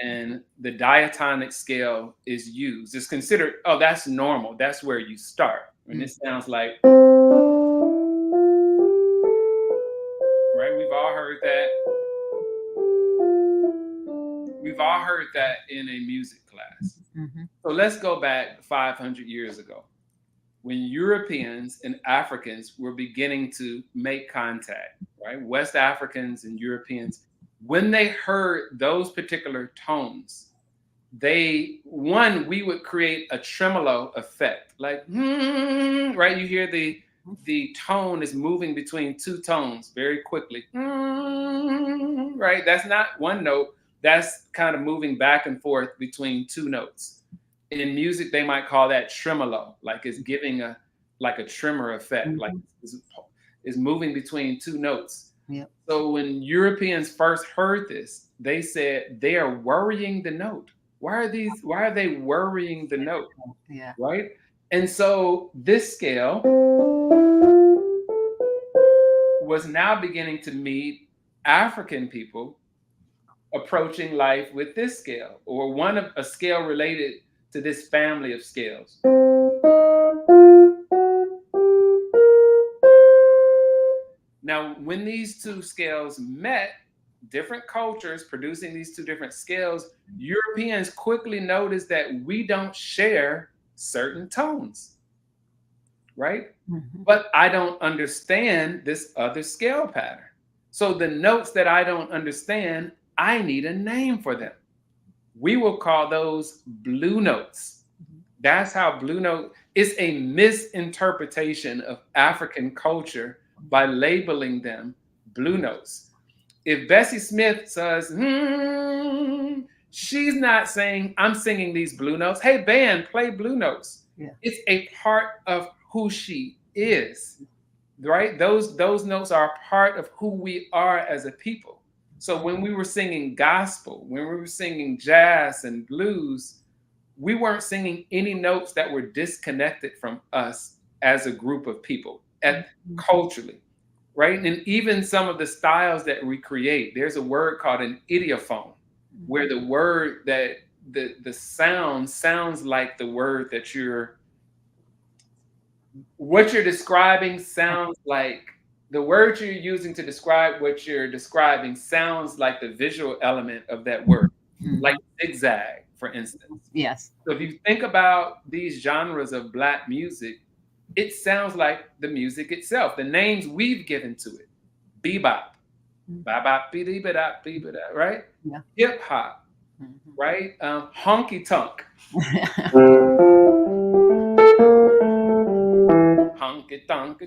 and the diatonic scale is used. It's considered, oh, that's normal. That's where you start. And it sounds like, right? We've all heard that. We've all heard that in a music class. So let's go back 500 years ago, when Europeans and Africans were beginning to make contact, right? West Africans and Europeans, when they heard those particular tones, we would create a tremolo effect, like, right? You hear the tone is moving between two tones very quickly, right? That's not one note. That's kind of moving back and forth between two notes. In music, they might call that tremolo, like it's giving a tremor effect, like it's moving between two notes. Yep. So when Europeans first heard this, they said they are worrying the note. Why are they worrying the note? Yeah. Right? And so this scale was now beginning to meet African people approaching life with this scale, or a scale related to this family of scales. Now, when these two scales met, different cultures producing these two different scales, Europeans quickly noticed that we don't share certain tones, right? But I don't understand this other scale pattern. So the notes that I don't understand, I need a name for them. We will call those blue notes. That's how blue note is a misinterpretation of African culture by labeling them blue notes. If Bessie Smith says, she's not saying, I'm singing these blue notes. Hey, band, play blue notes. Yeah. It's a part of who she is, right? Those notes are a part of who we are as a people. So when we were singing gospel, when we were singing jazz and blues, we weren't singing any notes that were disconnected from us as a group of people, culturally, right? And even some of the styles that we create, there's a word called an idiophone, where the word that the sound sounds like the word that what you're describing sounds like, the word you're using to describe what you're describing sounds like the visual element of that word, like zigzag, for instance. Yes. So if you think about these genres of Black music, it sounds like the music itself, the names we've given to it. Bebop, bebop, bebop, bebop, right? Yeah. Hip hop, right? Honky tonk. Honky tonk.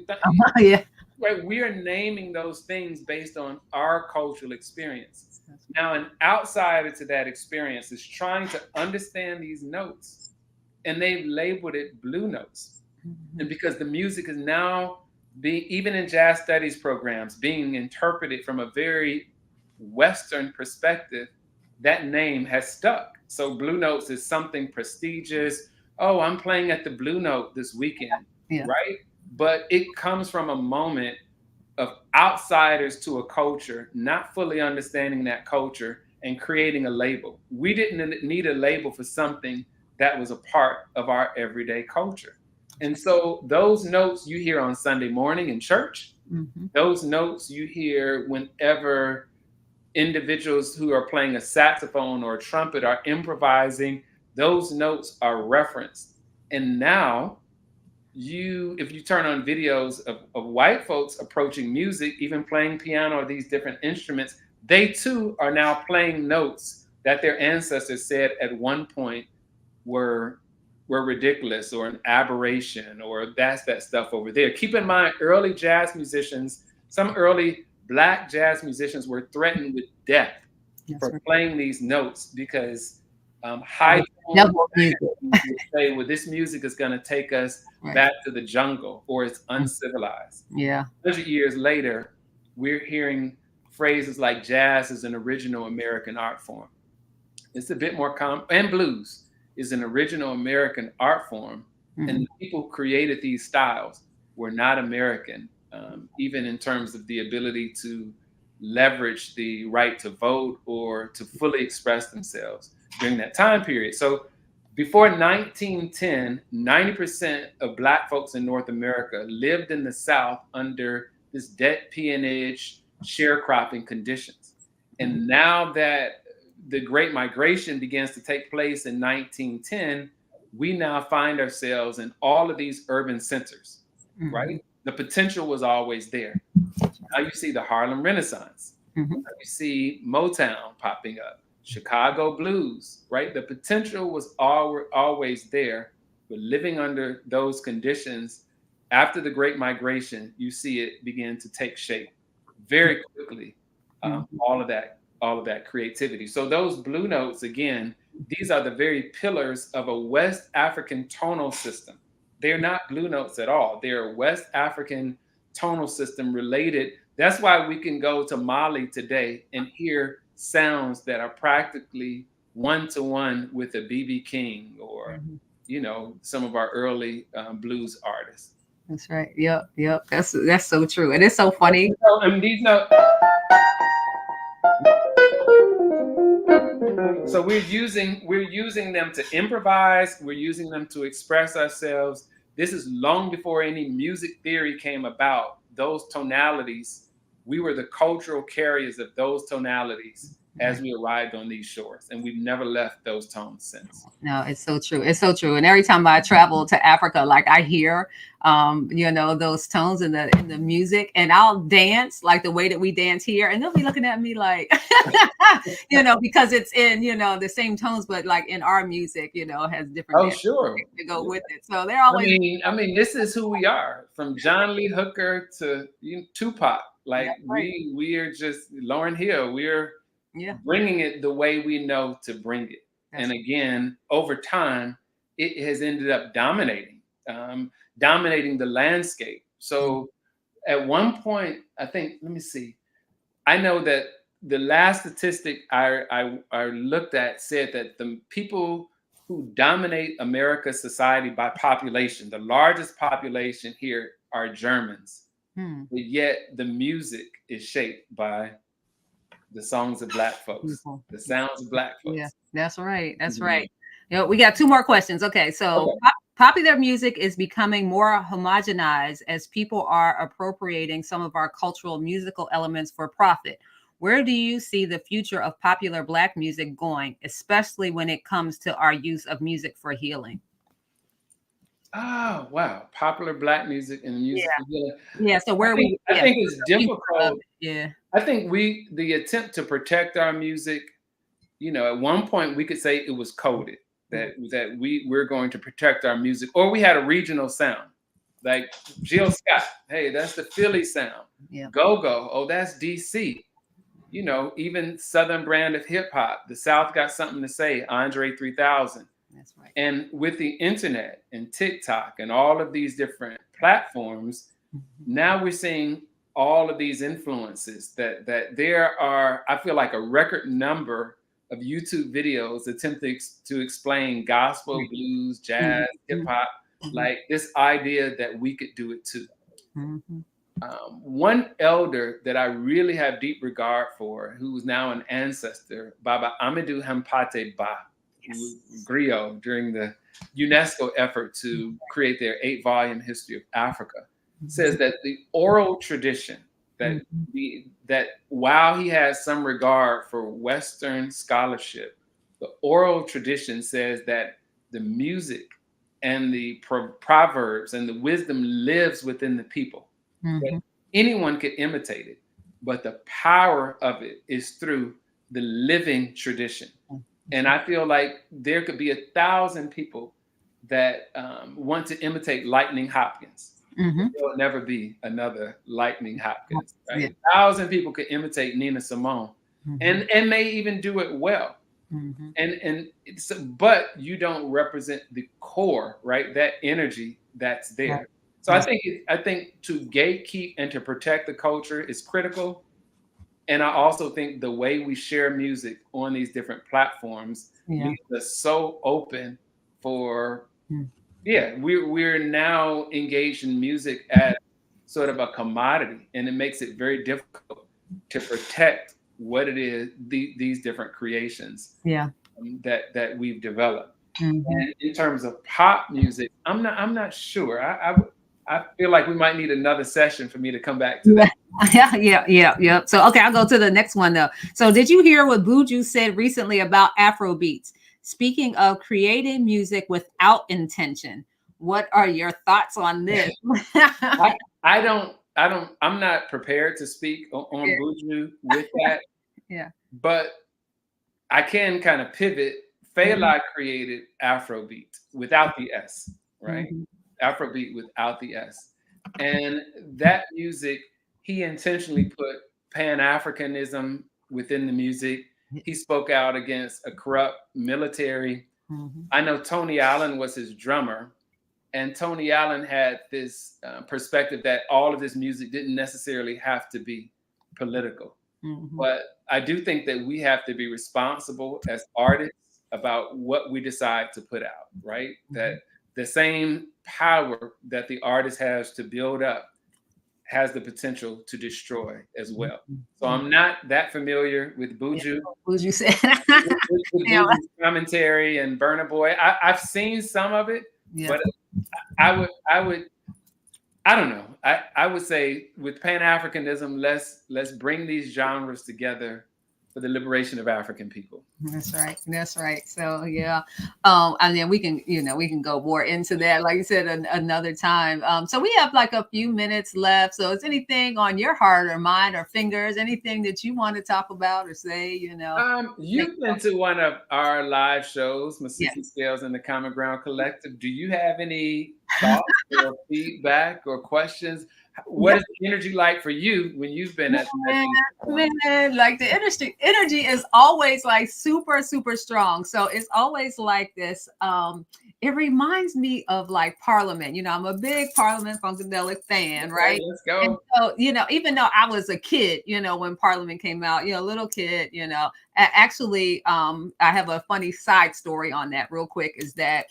Yeah. Right, we are naming those things based on our cultural experience. Now, an outsider to that experience is trying to understand these notes, and they've labeled it blue notes. And because the music is now being, even in jazz studies programs, being interpreted from a very Western perspective, that name has stuck. So blue notes is something prestigious. Oh, I'm playing at the Blue Note this weekend, right? But it comes from a moment of outsiders to a culture, not fully understanding that culture and creating a label. We didn't need a label for something that was a part of our everyday culture. And so those notes you hear on Sunday morning in church, those notes you hear whenever individuals who are playing a saxophone or a trumpet are improvising, those notes are referenced. And now if you turn on videos of white folks approaching music, even playing piano or these different instruments, they too are now playing notes that their ancestors said at one point were ridiculous or an aberration, or that's that stuff over there. Keep in mind, early jazz musicians, some early Black jazz musicians were threatened with death for playing these notes because high tone music would say, well, this music is going to take us back to the jungle, or it's uncivilized. 100 years later, we're hearing phrases like jazz is an original American art form. It's a bit more common, and blues is an original American art form. And the people who created these styles were not American, even in terms of the ability to leverage the right to vote or to fully express themselves during that time period. So before 1910, 90% of Black folks in North America lived in the South under this debt peonage, sharecropping conditions. And now that the Great Migration begins to take place in 1910, we now find ourselves in all of these urban centers, right? The potential was always there. Now you see the Harlem Renaissance. Now you see Motown popping up, Chicago blues, right? The potential was always there, but living under those conditions, after the Great Migration, you see it begin to take shape very quickly. All of that creativity. So those blue notes, again, these are the very pillars of a West African tonal system. They're not blue notes at all. They're a West African tonal system related. That's why we can go to Mali today and hear sounds that are practically one-to-one with a B.B. King or, some of our early blues artists. That's right. Yep. That's so true. And it's so funny. These notes. So we're using them to improvise. We're using them to express ourselves. This is long before any music theory came about. Those tonalities, we were the cultural carriers of those tonalities as we arrived on these shores, and we've never left those tones since. No, it's so true. It's so true. And every time I travel to Africa, like I hear, those tones in the music, and I'll dance like the way that we dance here, and they'll be looking at me like, because it's in, the same tones, but like in our music, has different. Sure. To go with it. So they're always. I mean, this is who we are, from John Lee Hooker to Tupac. Like we are just Lauryn Hill. We're bringing it the way we know to bring it. And again, over time, it has ended up dominating the landscape. So at one point, I think, let me see, I know that the last statistic I looked at said that the people who dominate America's society by population, the largest population here are Germans. But yet the music is shaped by the songs of Black folks, the sounds of Black folks. Yeah, that's right. That's right. We got two more questions. Okay, so popular music is becoming more homogenized as people are appropriating some of our cultural musical elements for profit. Where do you see the future of popular Black music going, especially when it comes to our use of music for healing? Oh, wow. Popular Black music and music for healing. Yeah, so I think it's difficult. I think the attempt to protect our music, at one point we could say it was coded, that we're going to protect our music, or we had a regional sound. Like Jill Scott, hey, that's the Philly sound. Go-Go, oh, that's DC. Even Southern brand of hip hop, the South got something to say, Andre 3000. That's right. And with the internet and TikTok and all of these different platforms, now we're seeing all of these influences that there are, I feel like, a record number of YouTube videos attempting to explain gospel, blues, jazz, hip hop, like this idea that we could do it too. One elder that I really have deep regard for, who's now an ancestor, Baba Amadou Hampate Ba, who was griot during the UNESCO effort to create their 8-volume history of Africa, says that the oral tradition, that that while he has some regard for Western scholarship, the oral tradition says that the music and the proverbs and the wisdom lives within the people. That anyone could imitate it, but the power of it is through the living tradition. And I feel like there could be 1,000 people that want to imitate Lightning Hopkins. There will never be another Lightning Hopkins. Right? Yeah. 1,000 people could imitate Nina Simone, and may even do it well. And it's, but you don't represent the core, right? That energy that's there. So I think to gatekeep and to protect the culture is critical. And I also think the way we share music on these different platforms leaves us so open for, we're now engaged in music as sort of a commodity, and it makes it very difficult to protect what it is, these different creations that we've developed. And in terms of pop music, I'm not sure. I feel like we might need another session for me to come back to that. Yeah. So, okay, I'll go to the next one though. So did you hear what Buju said recently about Afro beats? Speaking of creating music without intention, what are your thoughts on this? I'm not prepared to speak on Buju with that. But I can kind of pivot. Fela created Afrobeat without the S, right? Afrobeat without the S. And that music, he intentionally put Pan-Africanism within the music. He spoke out against a corrupt military. I know Tony Allen was his drummer, and Tony Allen had this perspective that all of this music didn't necessarily have to be political. But I do think that we have to be responsible as artists about what we decide to put out, right? That the same power that the artist has to build up has the potential to destroy as well. So I'm not that familiar with Buju. Buju said with Buju's commentary and Burna Boy. I've seen some of it, but I don't know. I would say with Pan-Africanism, let's bring these genres together for the liberation of African people. That's right. So and then we can go more into that, like you said, another time. So we have like a few minutes left. So is anything on your heart or mind or fingers, anything that you want to talk about or say? You've been to one of our live shows, Mausiki Scales and the Common Ground Collective. Do you have any thoughts or feedback or questions? What is the energy like for you when you've been at man, like the energy is always like super, super strong. So it's always like this. It reminds me of like Parliament. I'm a big Parliament Funkadelic fan, right? Let's go. And so, even though I was a kid, when Parliament came out, little kid, actually, I have a funny side story on that real quick, is that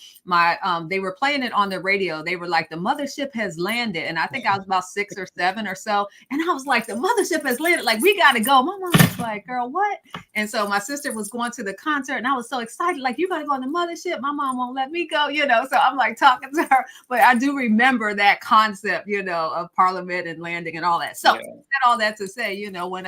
they were playing it on the radio. They were like, the mothership has landed. And I think I was about 6 or 7 or so. And I was like, the mothership has landed. Like, we got to go. My mom was like, girl, what? And so my sister was going to the concert and I was so excited. Like, you got to go on the mothership. My mom won't let me go, so I'm like talking to her, but I do remember that concept, of Parliament and landing and all that. So all that to say, when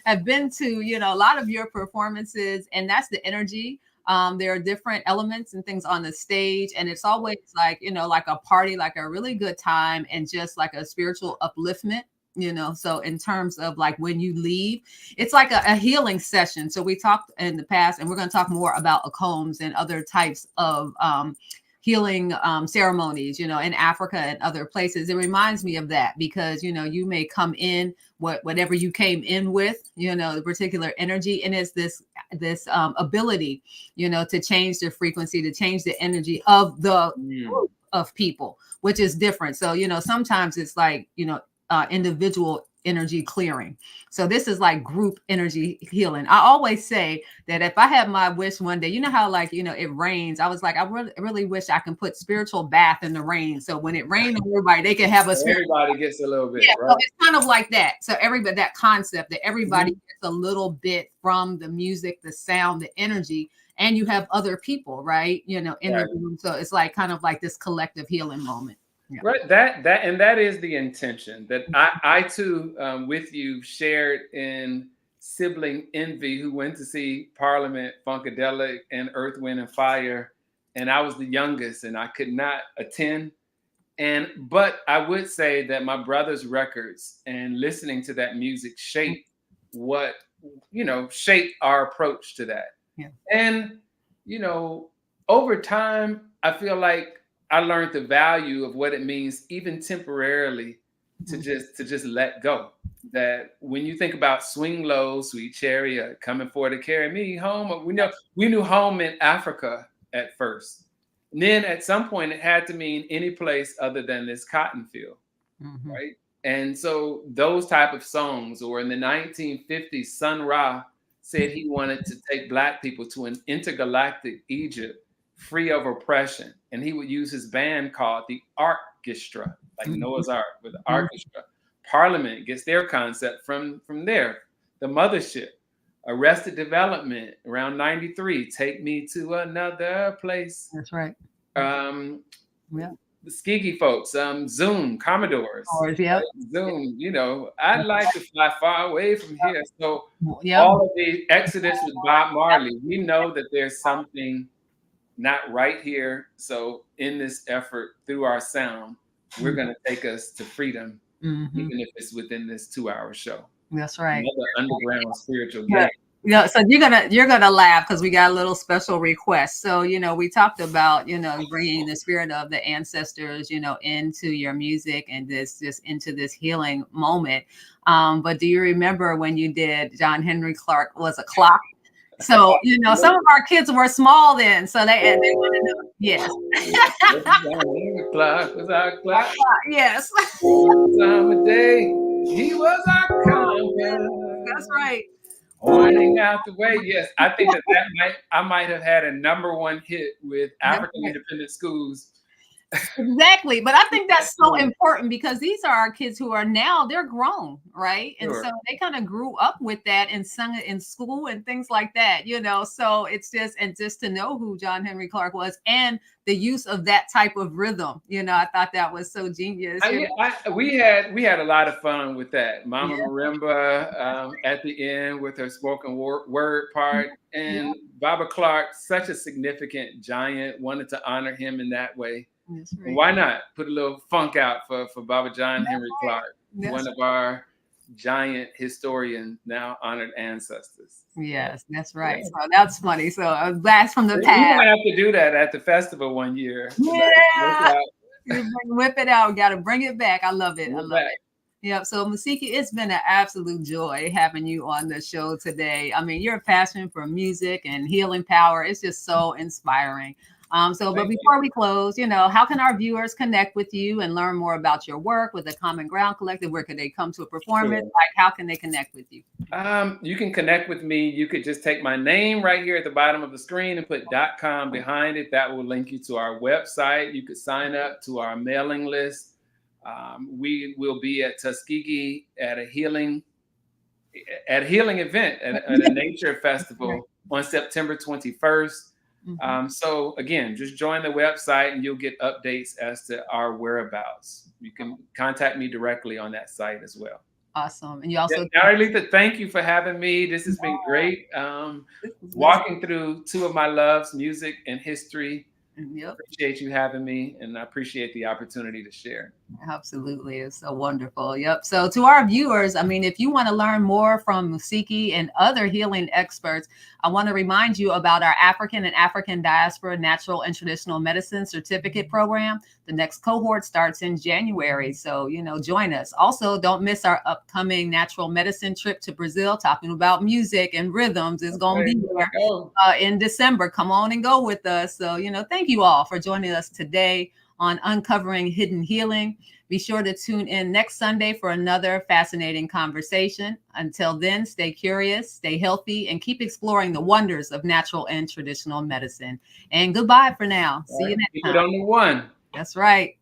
I've been to, a lot of your performances, and that's the energy. There are different elements and things on the stage, and it's always like, like a party, like a really good time, and just like a spiritual upliftment. So in terms of like when you leave, it's like a healing session. So we talked in the past, and we're going to talk more about acombs and other types of healing ceremonies, in Africa and other places. It reminds me of that because, you may come in whatever you came in with, the particular energy, and it's this ability, to change the frequency, to change the energy of the group of people, which is different. So, sometimes it's like, individual energy clearing. So this is like group energy healing. I always say that if I have my wish one day, you know how like, it rains. I was like, I really wish I can put spiritual bath in the rain. So when it rains on everybody, they can have a spiritual. Everybody gets a little bit, Yeah, right? so it's kind of like that. So everybody, that concept that everybody gets a little bit from the music, the sound, the energy, and you have other people, right? In the room. So it's like kind of like this collective healing moment. Yeah. Right. That is the intention that I too, with you, shared in sibling envy, who went to see Parliament, Funkadelic, and Earth, Wind, and Fire, and I was the youngest, and I could not attend. But I would say that my brother's records and listening to that music shaped shaped our approach to that. Yeah. And over time, I feel like I learned the value of what it means, even temporarily, to just let go. That when you think about Swing Low, Sweet Chariot, Coming For to Carry Me Home, we knew home in Africa at first. And then at some point it had to mean any place other than this cotton field, right? And so those type of songs, or in the 1950s, Sun Ra said he wanted to take Black people to an intergalactic Egypt free of oppression. And he would use his band called the Orchestra, like Noah's Ark with the orchestra. Parliament gets their concept from there. The Mothership, Arrested Development around 93, Take Me to Another Place. That's right. The Skiggy folks, Zoom, Commodores. Yeah. Zoom, I'd like to fly far away from here. So all of the Exodus with Bob Marley, we know that there's something not right here. So in this effort, through our sound, we're going to take us to freedom, even if it's within this 2-hour show. That's right. Another underground spiritual game. So you're gonna laugh because we got a little special request. So we talked about bringing the spirit of the ancestors into your music and just into this healing moment. But do you remember when you did John Henry Clark was a clock? So some of our kids were small then, so they want to know. Yes. Clock was our clock. Yes. Time of day, he was our compass. That's right. Pointing out the way. Yes, I think I might have had a #1 hit with African independent schools. Exactly. But I think that's so important because these are our kids who are now, they're grown, right? And so they kind of grew up with that and sung it in school and things like that, so it's just to know who John Henry Clark was and the use of that type of rhythm, I thought that was so genius. We had a lot of fun with that. Mama Marimba at the end with her spoken word part, and Baba Clark, such a significant giant, wanted to honor him in that way. Right. Why not put a little funk out for Baba John Henry Clark, one of our giant historian, now honored ancestors. Yes, that's right. So that's funny. So a blast from the past. We're gonna have to do that at the festival one year. Yeah, whip it out. Got to bring it back. I love it. I love it. Yep. So Mausiki, it's been an absolute joy having you on the show today. I mean, your passion for music and healing power is just so inspiring. But before we close, how can our viewers connect with you and learn more about your work with the Common Ground Collective? Where could they come to a performance? Like, how can they connect with you? You can connect with me. You could just take my name right here at the bottom of the screen and put .com behind it. That will link you to our website. You could sign up to our mailing list. We will be at Tuskegee at a healing event at a nature festival on September 21st. So again, just join the website and you'll get updates as to our whereabouts. You can contact me directly on that site as well. Awesome. And you also Arletha, thank you for having me. This has been great. Walking through two of my loves, music and history. Appreciate you having me, and I appreciate the opportunity to share. Absolutely. It's so wonderful. Yep. So to our viewers, I mean, if you want to learn more from Mausiki and other healing experts, I want to remind you about our African and African Diaspora Natural and Traditional Medicine Certificate Program. The next cohort starts in January. So, join us. Also, don't miss our upcoming natural medicine trip to Brazil, talking about music and rhythms. Is going to be there in December. Come on and go with us. So, thank you all for joining us today on Uncovering Hidden Healing. Be sure to tune in next Sunday for another fascinating conversation. Until then, stay curious, stay healthy, and keep exploring the wonders of natural and traditional medicine. And goodbye for now. See you next Keep it time. on the one. That's right.